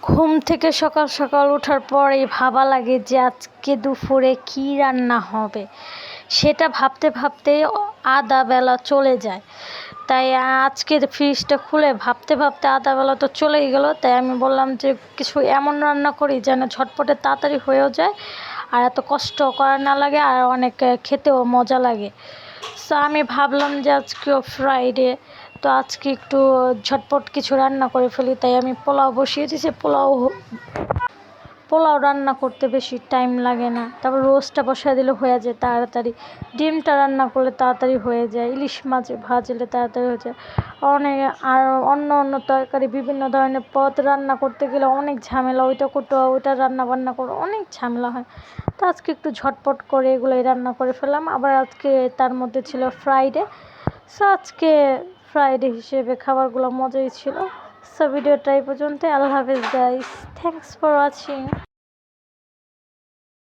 ঘুম থেকে সকাল সকাল ওঠার পরেই ভাবা লাগে যে আজকে দুপুরে কী রান্না হবে। সেটা ভাবতে ভাবতেই আধা বেলা চলে যায়। তাই আজকের ফ্রিজটা খুলে ভাবতে ভাবতে আধা বেলা তো চলেই গেল। তাই আমি বললাম যে কিছু এমন রান্না করি যেন ঝটপটে তাড়াতাড়ি হয়েও যায়, আর এত কষ্ট করা না লাগে, আর অনেক খেতেও মজা লাগে। সো আমি ভাবলাম যে আজকেও ফ্রাইডে, তো আজকে একটু ঝটপট কিছু রান্না করে ফেলি। তাই আমি পোলাও বসিয়ে দিয়েছি। পোলাও রান্না করতে বেশি টাইম লাগে না। তারপর রোস্টটা বসিয়ে দিলে হয়ে যায় তাড়াতাড়ি। ডিমটা রান্না করলে তাড়াতাড়ি হয়ে যায়। ইলিশ মাছ ভাজলে তাড়াতাড়ি হয়ে যায়। অনেক আর অন্য অন্য তরকারি বিভিন্ন ধরনের পদ রান্না করতে গেলে অনেক ঝামেলা, ওইটা করতে হয়, ওইটা রান্না বান্না করে অনেক ঝামেলা হয়। তো আজকে একটু ঝটপট করে এগুলোই রান্না করে ফেললাম। আবার আজকে তার মধ্যে ছিল ফ্রাইডে। সো আজকে ফ্রাইডে হিসেবে খাবারগুলো মজাই ছিল। সো ভিডিওটা এই পর্যন্ত। আল্লাহ হাফেজ গাইস, থ্যাংকস ফর ওয়াচিং।